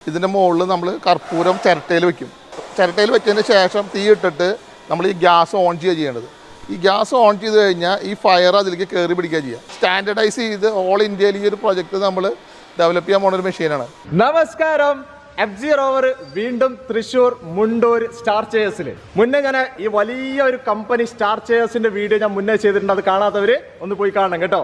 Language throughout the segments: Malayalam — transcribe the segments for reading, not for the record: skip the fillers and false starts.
ഇതിൻ്റെ മുകളിൽ നമ്മൾ കർപ്പൂരം ചിരട്ടയിൽ വെക്കും. ചിരട്ടയിൽ വെച്ചതിന് ശേഷം തീ ഇട്ടിട്ട് നമ്മൾ ഈ ഗ്യാസ് ഓൺ ചെയ്യേണ്ടത്. ഈ ഗ്യാസ് ഓൺ ചെയ്ത് കഴിഞ്ഞാൽ ഈ ഫയർ അതിലേക്ക് കയറി പിടിക്കുക ചെയ്യുക. സ്റ്റാൻഡർഡൈസ് ചെയ്ത് ഓൾ ഇന്ത്യയിൽ ഈ ഒരു പ്രൊജക്റ്റ് നമ്മൾ ഡെവലപ്പ് ചെയ്യാൻ പോകുന്ന ഒരു മെഷീനാണ്. നമസ്കാരം. FG റോവർ വീണ്ടും തൃശ്ശൂർ മുണ്ടൂർ സ്റ്റാർ ചേയേഴ്സിൽ. മുന്നേ ഞാൻ ഈ വലിയ ഒരു കമ്പനി സ്റ്റാർ ചേയേഴ്സിന്റെ വീഡിയോ ഞാൻ മുന്നേ ചെയ്തിട്ടുണ്ട്. അത് കാണാത്തവര് ഒന്ന് പോയി കാണണം കേട്ടോ.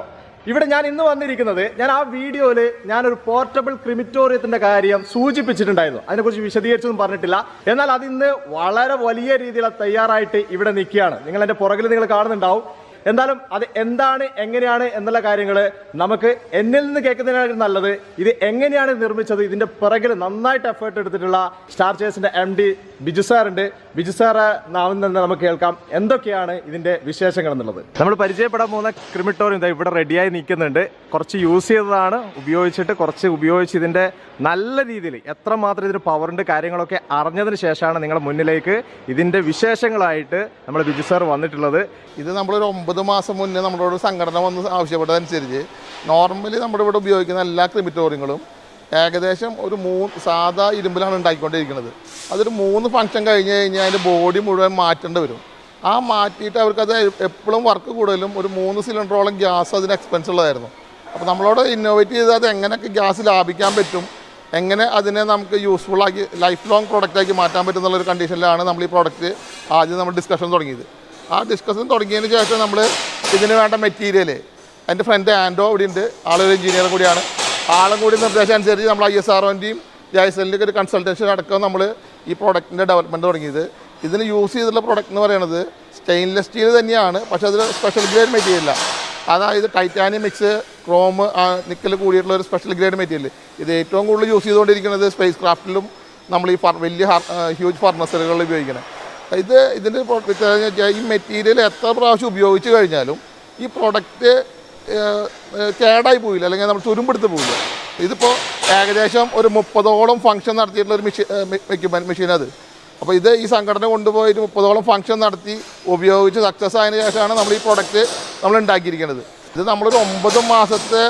ഇവിടെ ഞാൻ ഇന്ന് വന്നിരിക്കുന്നത്, ഞാൻ ആ വീഡിയോയിൽ ഞാനൊരു പോർട്ടബിൾ ക്രിമിറ്റോറിയത്തിന്റെ കാര്യം സൂചിപ്പിച്ചിട്ടുണ്ടായിരുന്നു. അതിനെക്കുറിച്ച് വിശദീകരിച്ചൊന്നും പറഞ്ഞിട്ടില്ല. എന്നാൽ അത് ഇന്ന് വളരെ വലിയ രീതിയിൽ തയ്യാറായിട്ട് ഇവിടെ നിൽക്കുകയാണ്. നിങ്ങൾ എൻ്റെ പുറകിൽ നിങ്ങൾ കാണുന്നുണ്ടാവും. എന്തായാലും അത് എന്താണ്, എങ്ങനെയാണ് എന്നുള്ള കാര്യങ്ങൾ നമുക്ക് എന്നിൽ നിന്ന് കേൾക്കുന്നതിനായിട്ട് നല്ലത് ഇത് എങ്ങനെയാണ് നിർമ്മിച്ചത്, ഇതിന്റെ പിറകിൽ നന്നായിട്ട് എഫേർട്ട് എടുത്തിട്ടുള്ള സ്റ്റാർ ചേയേഴ്സിന്റെ MD ബിജു സാർ ഉണ്ട്. ബിജു സാറ് നാവിൽ നിന്ന് നമുക്ക് കേൾക്കാം എന്തൊക്കെയാണ് ഇതിന്റെ വിശേഷങ്ങൾ എന്നുള്ളത്. നമ്മൾ പരിചയപ്പെടാൻ പോകുന്ന ക്രിമിറ്റോറിയം ഇവിടെ റെഡിയായി നിൽക്കുന്നുണ്ട്. കുറച്ച് യൂസ് ചെയ്തതാണ്, ഉപയോഗിച്ച് ഇതിന്റെ നല്ല രീതിയിൽ എത്രമാത്രം ഇതിന് പവറിന്റെ കാര്യങ്ങളൊക്കെ അറിഞ്ഞതിന് ശേഷമാണ് നിങ്ങളുടെ മുന്നിലേക്ക് ഇതിന്റെ വിശേഷങ്ങളായിട്ട് നമ്മൾ ബിജു സാർ വന്നിട്ടുള്ളത്. ഇത് നമ്മളൊരു 9 മാസം മുന്നേ നമ്മളോട് സംഘടന വന്ന് ആവശ്യപ്പെട്ടതനുസരിച്ച് നോർമലി നമ്മുടെ ഇവിടെ ഉപയോഗിക്കുന്ന എല്ലാ ക്രിമിറ്റോറിയങ്ങളും ഏകദേശം ഒരു 3 സാധാ ഇരുമ്പിലാണ് ഉണ്ടാക്കിക്കൊണ്ടിരിക്കുന്നത്. അതൊരു 3 ഫംഗ്ഷൻ കഴിഞ്ഞ് കഴിഞ്ഞാൽ അതിൻ്റെ ബോഡി മുഴുവൻ മാറ്റേണ്ടി വരും. ആ മാറ്റിയിട്ട് അവർക്കത് എപ്പോഴും വർക്ക് കൂടുതലും ഒരു 3 സിലിണ്ടറോളം ഗ്യാസ് അതിന് എക്സ്പെൻസ് ഉള്ളതായിരുന്നു. അപ്പോൾ നമ്മളോട് ഇന്നോവേറ്റ് ചെയ്ത് അത് എങ്ങനെയൊക്കെ ഗ്യാസ് ലാഭിക്കാൻ പറ്റും, എങ്ങനെ അതിനെ നമുക്ക് യൂസ്ഫുള്ളാക്കി ലൈഫ് ലോങ് പ്രോഡക്റ്റാക്കി മാറ്റാൻ പറ്റും എന്നുള്ളൊരു കണ്ടീഷനിലാണ് നമ്മൾ ഈ പ്രോഡക്റ്റ് ആദ്യം നമ്മൾ ഡിസ്കഷൻ തുടങ്ങിയത്. ആ ഡിസ്കഷൻ തുടങ്ങിയതിന് ശേഷം നമ്മൾ ഇതിന് വേണ്ട മെറ്റീരിയൽ, എൻ്റെ ഫ്രണ്ട് ആൻഡോ ഇവിടെ ഉണ്ട്, ആളൊരു എഞ്ചിനീയർ കൂടിയാണ്. ആളും കൂടി നിർദ്ദേശം അനുസരിച്ച് നമ്മൾ ISROൻ്റെയും JSLൻ്റെയൊക്കെ ഒരു കൺസൾട്ടേഷൻ അടക്കം നമ്മൾ ഈ പ്രോഡക്റ്റിൻ്റെ ഡെവലപ്മെൻറ്റ് തുടങ്ങിയത്. ഇതിന് യൂസ് ചെയ്തിട്ടുള്ള പ്രോഡക്റ്റ് എന്ന് പറയുന്നത് സ്റ്റെയിൻലെസ് സ്റ്റീൽ തന്നെയാണ്, പക്ഷേ അതിൽ സ്പെഷ്യൽ ഗ്രേഡ് മെറ്റീരിയലാണ്. അതായത് ടൈറ്റാനിയം മിക്സ്, ക്രോം, നിക്കൽ കൂടിയിട്ടുള്ള ഒരു സ്പെഷ്യൽ ഗ്രേഡ് മെറ്റീരിയൽ. ഇത് ഏറ്റവും കൂടുതൽ യൂസ് ചെയ്തുകൊണ്ടിരിക്കുന്നത് സ്പേസ് ക്രാഫ്റ്റിലും നമ്മൾ ഈ വലിയ ഹ്യൂജ് ഫർണസുകളിൽ ഉപയോഗിക്കണം. ഇതിൻ്റെ ഈ മെറ്റീരിയൽ എത്ര പ്രാവശ്യം ഉപയോഗിച്ച് കഴിഞ്ഞാലും ഈ പ്രൊഡക്റ്റ് കേടായി പോയില്ല, അല്ലെങ്കിൽ നമ്മൾ തുരുമ്പെടുത്ത് പോയില്ല. ഇതിപ്പോൾ ഏകദേശം ഒരു 30ഓളം ഫംഗ്ഷൻ നടത്തിയിട്ടുള്ള ഒരു മെഷീൻ അത്. അപ്പോൾ ഇത് ഈ സംഘടന കൊണ്ടുപോയിട്ട് 30ഓളം ഫംഗ്ഷൻ നടത്തി ഉപയോഗിച്ച് സക്സസ് ആയതിനു ശേഷമാണ് നമ്മൾ ഈ പ്രൊഡക്റ്റ് നമ്മൾ ഉണ്ടാക്കിയിരിക്കുന്നത്. ഇത് നമ്മളൊരു 9 മാസത്തെ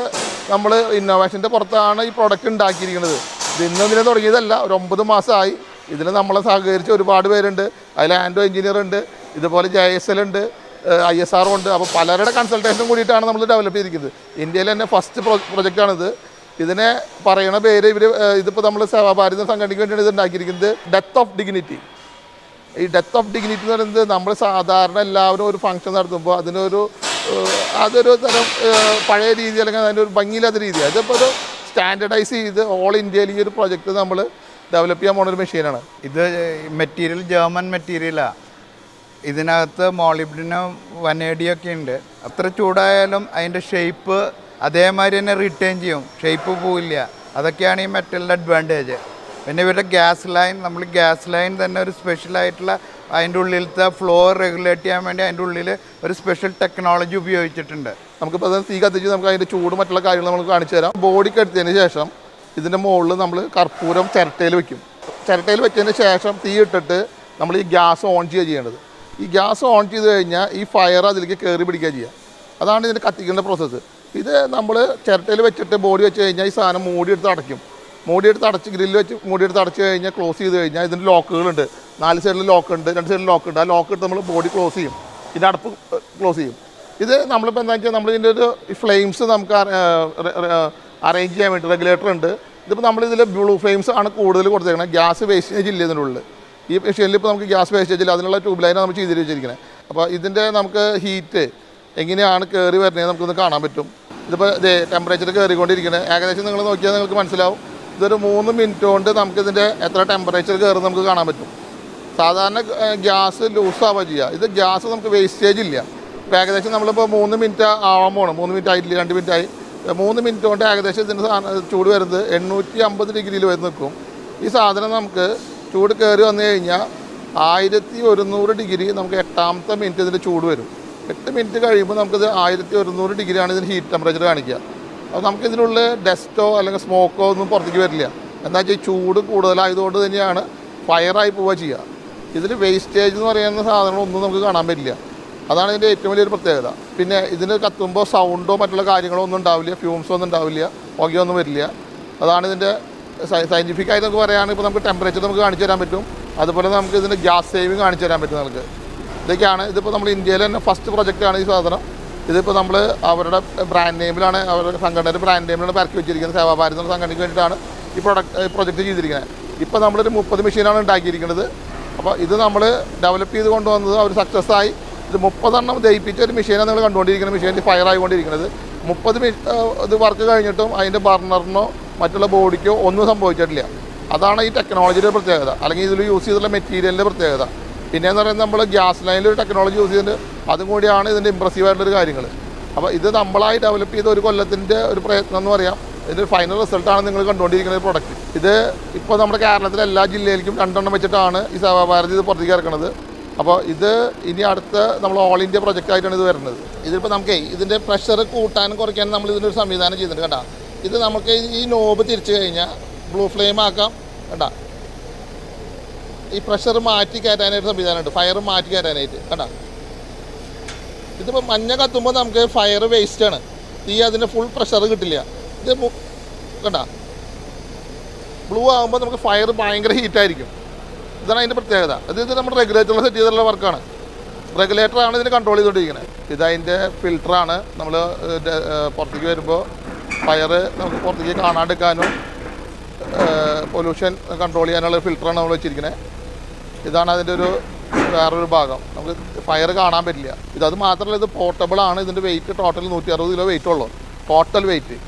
നമ്മൾ ഇന്നോവേഷൻ്റെ പുറത്താണ് ഈ പ്രൊഡക്റ്റ് ഉണ്ടാക്കിയിരിക്കുന്നത്. ഇത് ഇന്നതിനെ തുടങ്ങിയതല്ല, ഒരു 9 മാസമായി. ഇതിന് നമ്മളെ സഹകരിച്ച് ഒരുപാട് പേരുണ്ട്. അതിൽ ആൻഡോ എഞ്ചിനീയർ ഉണ്ട്, ഇതുപോലെ JSL ഉണ്ട്, ISRO ഉണ്ട്. അപ്പോൾ പലരുടെ കൺസൾട്ടേഷനും കൂടിയിട്ടാണ് നമ്മൾ ഡെവലപ്പ് ചെയ്തിരിക്കുന്നത്. ഇന്ത്യയിൽ തന്നെ ഫസ്റ്റ് പ്രൊജക്റ്റാണിത്. ഇതിനെ പറയുന്ന പേര് ഇതിപ്പോൾ നമ്മൾ സേവാഭാരത സംഘടനയ്ക്ക് വേണ്ടിയാണ് ഇത് ഉണ്ടാക്കിയിരിക്കുന്നത്. Death of dignity. ഈ ഡെത്ത് ഓഫ് ഡിഗ്നിറ്റി എന്ന് പറയുന്നത് നമ്മൾ സാധാരണ എല്ലാവരും ഒരു ഫംഗ്ഷൻ നടത്തുമ്പോൾ അതൊരു തരം പഴയ രീതി, അല്ലെങ്കിൽ അതിൻ്റെ ഒരു ഭംഗിയില്ലാത്ത രീതിയാണ്. ഇതിപ്പോൾ ഒരു സ്റ്റാൻഡർഡൈസ് ചെയ്ത് ഓൾ ഇന്ത്യയിൽ ഈ ഒരു പ്രൊജക്റ്റ് നമ്മൾ ഡെവലപ്പ് ചെയ്യാൻ പോകുന്ന ഒരു മെഷീനാണ്. ഇത് മെറ്റീരിയൽ ജർമ്മൻ മെറ്റീരിയലാണ്. ഇതിനകത്ത് മോളിബ്ഡിനം വനേഡിയൊക്കെ ഉണ്ട്. അത്ര ചൂടായാലും അതിൻ്റെ ഷേപ്പ് അതേമാതിരി തന്നെ റിട്ടേൺ ചെയ്യും, ഷേപ്പ് പോവില്ല. അതൊക്കെയാണ് ഈ മെറ്റലിൻ്റെ അഡ്വാൻറ്റേജ്. പിന്നെ ഇവരുടെ ഗ്യാസ് ലൈൻ തന്നെ ഒരു സ്പെഷ്യലായിട്ടുള്ള അതിൻ്റെ ഉള്ളിലത്തെ ഫ്ലോ റെഗുലേറ്റ് ചെയ്യാൻ വേണ്ടി അതിൻ്റെ ഉള്ളിൽ ഒരു സ്പെഷ്യൽ ടെക്നോളജി ഉപയോഗിച്ചിട്ടുണ്ട്. നമുക്കിപ്പോൾ അത് തീ കത്തിച്ച് നമുക്ക് അതിൻ്റെ ചൂട് മറ്റുള്ള കാര്യങ്ങൾ നമുക്ക് കാണിച്ചു തരാം. ബോഡിക്ക് എടുത്തതിന് ശേഷം ഇതിൻ്റെ മുകളിൽ നമ്മൾ കർപ്പൂരം ചിരട്ടയിൽ വെക്കും. ചിരട്ടയിൽ വെച്ചതിന് ശേഷം തീ ഇട്ടിട്ട് നമ്മൾ ഈ ഗ്യാസ് ഓൺ ചെയ്യേണ്ടത്. ഈ ഗ്യാസ് ഓൺ ചെയ്ത് കഴിഞ്ഞാൽ ഈ ഫയർ അതിലേക്ക് കയറി പിടിക്കുക ചെയ്യുക. അതാണ് ഇതിന് കത്തിക്കേണ്ട പ്രോസസ്സ്. ഇത് നമ്മൾ ചിരട്ടയിൽ വെച്ചിട്ട് ബോഡി വെച്ച് കഴിഞ്ഞാൽ ഈ സാധനം മൂടിയെടുത്ത് അടയ്ക്കും. ഗ്രില്ല് വെച്ച് മൂടിയെടുത്ത് അടച്ച് കഴിഞ്ഞാൽ ക്ലോസ് ചെയ്ത് കഴിഞ്ഞാൽ ഇതിൻ്റെ ലോക്കുകളുണ്ട്. 4 സൈഡിൽ ലോക്ക് ഉണ്ട്, 2 സൈഡിൽ ലോക്ക് ഉണ്ട്. ആ ലോക്ക് ഇട്ട് നമ്മൾ ബോഡി ക്ലോസ് ചെയ്യും, ഇതിൻ്റെ അടപ്പ് ക്ലോസ് ചെയ്യും. ഇത് നമ്മളിപ്പോൾ എന്താ വെച്ചാൽ നമ്മൾ ഇതിൻ്റെ ഒരു ഫ്ലെയിംസ് നമുക്ക് അറേഞ്ച് ചെയ്യാൻ വേണ്ടി റെഗുലേറ്റർ ഉണ്ട്. ഇതിപ്പോൾ നമ്മളിതിൽ ബ്ലൂ ഫ്ലെയിംസ് ആണ് കൂടുതൽ കൊടുത്തേക്കുന്നത്. ഗ്യാസ് വേസ്റ്റേജ് ഇല്ല ഇതിനുള്ളിൽ. ഈ മെഷീനിൽ ഇപ്പോൾ നമുക്ക് ഗ്യാസ് വേസ്റ്റേജ് ഇല്ല, അതിനുള്ള ട്യൂബ് ലൈനാണ് നമ്മൾ ചെയ്ത് വെച്ചിരിക്കുന്നത്. അപ്പോൾ ഇതിൻ്റെ നമുക്ക് ഹീറ്റ് എങ്ങനെയാണ് കയറി വരുന്നത് നമുക്കൊന്ന് കാണാൻ പറ്റും. ഇതിപ്പോൾ ടെമ്പറേച്ചർ കയറിക്കൊണ്ടിരിക്കുന്നത് ഏകദേശം നിങ്ങൾ നോക്കിയാൽ നിങ്ങൾക്ക് മനസ്സിലാവും. ഇതൊരു 3 മിനിറ്റ് കൊണ്ട് നമുക്കിതിൻ്റെ എത്ര ടെമ്പറേച്ചർ കയറും നമുക്ക് കാണാൻ പറ്റും. സാധാരണ ഗ്യാസ് ലൂസാവുക ചെയ്യുക. ഇത് ഗ്യാസ് നമുക്ക് വേസ്റ്റേജ് ഇല്ല. ഇപ്പോൾ ഏകദേശം നമ്മളിപ്പോൾ 3 മിനിറ്റ് ആവാൻ പോകണം. 3 മിനിറ്റ് ആയിട്ടില്ല, 2 മിനിറ്റ് ആയി. 3 മിനിറ്റ് കൊണ്ട് ഏകദേശം ഇതിൻ്റെ ചൂട് വരുന്നത് 850 ഡിഗ്രിയിൽ വരെ നിൽക്കും. ഈ സാധനം നമുക്ക് ചൂട് കയറി വന്നു കഴിഞ്ഞാൽ 1100 ഡിഗ്രി നമുക്ക് 8ാമത്തെ മിനിറ്റ് ഇതിൻ്റെ ചൂട് വരും. 8 മിനിറ്റ് കഴിയുമ്പോൾ നമുക്കിത് 1100 ഡിഗ്രിയാണ് ഇതിന് ഹീറ്റ് ടെമ്പറേച്ചർ കാണിക്കുക. അപ്പോൾ നമുക്കിതിനുള്ള ഡസ്റ്റോ അല്ലെങ്കിൽ സ്മോക്കോ ഒന്നും പുറത്തേക്ക് വരില്ല. എന്താ വെച്ചാൽ ചൂട് കൂടുതലായതുകൊണ്ട് തന്നെയാണ് ഫയറായി പോവുക ചെയ്യുക. ഇതിൽ വേസ്റ്റേജ് എന്ന് പറയുന്ന സാധനങ്ങളൊന്നും നമുക്ക് കാണാൻ പറ്റില്ല. അതാണ് ഇതിൻ്റെ ഏറ്റവും വലിയൊരു പ്രത്യേകത. പിന്നെ ഇതിന് കത്തുമ്പോൾ സൗണ്ടോ മറ്റുള്ള കാര്യങ്ങളോ ഒന്നും ഉണ്ടാവില്ല, ഫ്യൂംസോ ഒന്നും ഉണ്ടാവില്ല, പുകയൊന്നും വരില്ല. അതാണ് ഇതിൻ്റെ സയൻറ്റിഫിക് ആയിട്ട് നമുക്ക് പറയുകയാണെങ്കിൽ ഇപ്പോൾ നമുക്ക് ടെമ്പറേച്ചർ നമുക്ക് കാണിച്ചു തരാൻ പറ്റും. അതുപോലെ നമുക്ക് ഇതിൻ്റെ ഗ്യാസ് സേവിങ് കാണിച്ചു തരാൻ പറ്റും നമുക്ക്. ഇതൊക്കെയാണ് ഇതിപ്പോൾ നമ്മൾ ഇന്ത്യയിൽ തന്നെ ഫസ്റ്റ് പ്രൊജക്റ്റാണ് ഈ സാധനം. ഇതിപ്പോൾ നമ്മൾ അവരുടെ ബ്രാൻഡ് നെയിമിലാണ്, അവരുടെ സംഘടനയുടെ ബ്രാൻഡ് നെയിമിലാണ് ഇറക്കി വെച്ചിരിക്കുന്നത്. സേവാഭാരത് എന്ന സംഘടനയ്ക്ക് വേണ്ടിയിട്ടാണ് ഈ പ്രൊജക്റ്റ് ചെയ്തിരിക്കുന്നത്. ഇപ്പോൾ നമ്മളൊരു 30 മെഷീനാണ് ഉണ്ടാക്കിയിരിക്കുന്നത്. അപ്പോൾ ഇത് നമ്മൾ ഡെവലപ്പ് ചെയ്ത് കൊണ്ടുവന്നത് അവർ സക്സസ് ആയി. ഇത് 30 എണ്ണം ദഹിപ്പിച്ച ഒരു മെഷീനാണ് നിങ്ങൾ കണ്ടുകൊണ്ടിരിക്കുന്നത്. മെഷീനിൽ ഫയർ ആയിക്കൊണ്ടിരിക്കുന്നത് 30 ഇത് വർക്ക് കഴിഞ്ഞിട്ടും അതിൻ്റെ ബർണറിനോ മറ്റുള്ള ബോഡിക്കോ ഒന്നും സംഭവിച്ചിട്ടില്ല. അതാണ് ഈ ടെക്നോളജിയുടെ പ്രത്യേകത, അല്ലെങ്കിൽ ഇതിൽ യൂസ് ചെയ്തിട്ടുള്ള മെറ്റീരിയലിൻ്റെ പ്രത്യേകത. പിന്നെയെന്ന് പറയുന്നത് നമ്മൾ ഗ്യാസ് ലൈനിൽ ഒരു ടെക്നോളജി യൂസ് ചെയ്തിട്ട് അതും കൂടിയാണ് ഇതിൻ്റെ ഇമ്പ്രസീവായിട്ടുള്ളൊരു കാര്യങ്ങൾ. അപ്പോൾ ഇത് നമ്മളായി ഡെവലപ്പ് ചെയ്ത ഒരു കൊല്ലത്തിൻ്റെ ഒരു പ്രയത്നം എന്ന് പറയാം. ഇതിൻ്റെ ഫൈനൽ റിസൾട്ടാണ് നിങ്ങൾ കണ്ടുകൊണ്ടിരിക്കുന്ന ഒരു പ്രൊഡക്റ്റ്. ഇത് ഇപ്പോൾ നമ്മുടെ കേരളത്തിലെ എല്ലാ ജില്ലയിലേക്കും 2 എണ്ണം വെച്ചിട്ടാണ് ഈ സേവാഭാരതി ഇത് പുറത്തേക്ക് ഇറക്കുന്നത്. അപ്പോൾ ഇത് ഇനി അടുത്ത നമ്മൾ ഓൾ ഇന്ത്യ പ്രൊജക്റ്റ് ആയിട്ടാണ് ഇത് വരുന്നത്. ഇതിപ്പോൾ നമുക്ക് ഇതിൻ്റെ പ്രഷർ കൂട്ടാനും കുറയ്ക്കാനും നമ്മൾ ഇതിൻ്റെ ഒരു സംവിധാനം ചെയ്തിട്ടുണ്ട്. കണ്ടാ, ഇത് നമുക്ക് ഈ നോബ് തിരിച്ചു കഴിഞ്ഞാൽ ബ്ലൂ ഫ്ലെയിം ആക്കാം. കണ്ടാ, ഈ പ്രഷർ മാറ്റി കയറ്റാനായിട്ട് സംവിധാനമുണ്ട്, ഫയർ മാറ്റി കയറ്റാനായിട്ട്. കണ്ടാ, ഇതിപ്പോൾ മഞ്ഞ കത്തുമ്പോൾ നമുക്ക് ഫയർ വേസ്റ്റാണ്, തീ അതിൻ്റെ ഫുൾ പ്രഷർ കിട്ടില്ല. ഇത് കണ്ടാ, ബ്ലൂ ആകുമ്പോൾ നമുക്ക് ഫയർ ഭയങ്കര ഹീറ്റായിരിക്കും. ഇതാണ് അതിൻ്റെ പ്രത്യേകത. ഇത് നമ്മുടെ റെഗുലേറ്ററിൽ സെറ്റ് ചെയ്തിട്ടുള്ള വർക്കാണ്. റെഗുലേറ്ററാണ് ഇതിന് കൺട്രോൾ ചെയ്തുകൊണ്ടിരിക്കുന്നത്. ഇതതിൻ്റെ ഫിൽറ്ററാണ്. നമ്മൾ പുറത്തേക്ക് വരുമ്പോൾ ഫയർ നമുക്ക് പുറത്തേക്ക് കാണാണ്ടിരിക്കാനും പൊല്യൂഷൻ കൺട്രോൾ ചെയ്യാനുള്ള ഫിൽറ്ററാണ് നമ്മൾ വെച്ചിരിക്കുന്നത്. ഇതാണ് അതിൻ്റെ ഒരു വേറൊരു ഭാഗം. നമുക്ക് ഫയർ കാണാൻ പറ്റില്ല. അത് മാത്രമല്ല, ഇത് പോർട്ടബിളാണ്. ഇതിൻ്റെ വെയിറ്റ് ടോട്ടൽ 160 കിലോ വെയിറ്റ് ഉള്ളൂ, ടോട്ടൽ വെയിറ്റ്.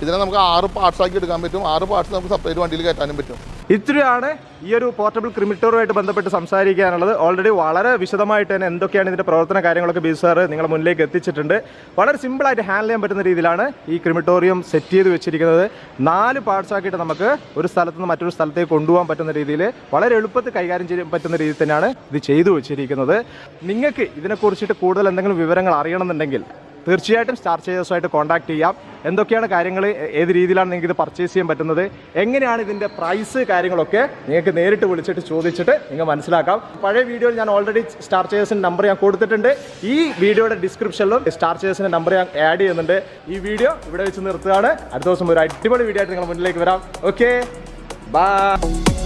ഇതിനെ നമുക്ക് 6 പാർട്സ് ആക്കി എടുക്കാൻ പറ്റും. 6 പാർട്സ് നമുക്ക് സെപ്പറേറ്റ് വണ്ടിയിൽ കയറ്റാനും പറ്റും. ഇത്രയാണ് ഈ ഒരു പോർട്ടബിൾ ക്രിമിറ്റോറുമായിട്ട് ബന്ധപ്പെട്ട് സംസാരിക്കാനുള്ളത്. ഓൾറെഡി വളരെ വിശദമായിട്ട് തന്നെ എന്തൊക്കെയാണ് ഇതിൻ്റെ പ്രവർത്തന കാര്യങ്ങളൊക്കെ ബി സാർ നിങ്ങളുടെ മുന്നിലേക്ക് എത്തിച്ചിട്ടുണ്ട്. വളരെ സിമ്പിളായിട്ട് ഹാൻഡിൽ ചെയ്യാൻ പറ്റുന്ന രീതിയിലാണ് ഈ ക്രിമിറ്റോറിയം സെറ്റ് ചെയ്ത് വെച്ചിരിക്കുന്നത്. 4 പാർട്സ് ആക്കിയിട്ട് നമുക്ക് ഒരു സ്ഥലത്ത് നിന്ന് മറ്റൊരു സ്ഥലത്തേക്ക് കൊണ്ടുപോകാൻ പറ്റുന്ന രീതിയിൽ വളരെ എളുപ്പത്തിൽ കൈകാര്യം ചെയ്യാൻ പറ്റുന്ന രീതിയിൽ തന്നെയാണ് ഇത് ചെയ്തു വെച്ചിരിക്കുന്നത്. നിങ്ങൾക്ക് ഇതിനെക്കുറിച്ചിട്ട് കൂടുതൽ എന്തെങ്കിലും വിവരങ്ങൾ അറിയണമെന്നുണ്ടെങ്കിൽ തീർച്ചയായിട്ടും സ്റ്റാർ ചേയേഴ്സുമായിട്ട് കോൺടാക്ട് ചെയ്യാം. എന്തൊക്കെയാണ് കാര്യങ്ങൾ, ഏത് രീതിയിലാണ് നിങ്ങൾക്ക് ഇത് പർച്ചേസ് ചെയ്യാൻ പറ്റുന്നത്, എങ്ങനെയാണ് ഇതിൻ്റെ പ്രൈസ്, കാര്യങ്ങളൊക്കെ നിങ്ങൾക്ക് നേരിട്ട് വിളിച്ചിട്ട് ചോദിച്ചിട്ട് നിങ്ങൾ മനസ്സിലാക്കാം. പഴയ വീഡിയോയിൽ ഞാൻ ഓൾറെഡി സ്റ്റാർ ചേയേഴ്സിൻ്റെ നമ്പർ ഞാൻ കൊടുത്തിട്ടുണ്ട്. ഈ വീഡിയോയുടെ ഡിസ്ക്രിപ്ഷനിലും സ്റ്റാർ ചേയേഴ്സിൻ്റെ നമ്പർ ഞാൻ ആഡ് ചെയ്യുന്നുണ്ട്. ഈ വീഡിയോ ഇവിടെ വെച്ച് നിർത്തുകയാണ്. അടുത്ത ദിവസം ഒരു അടിപൊളി വീഡിയോ ആയിട്ട് നിങ്ങളുടെ മുന്നിലേക്ക് വരാം. Okay, by.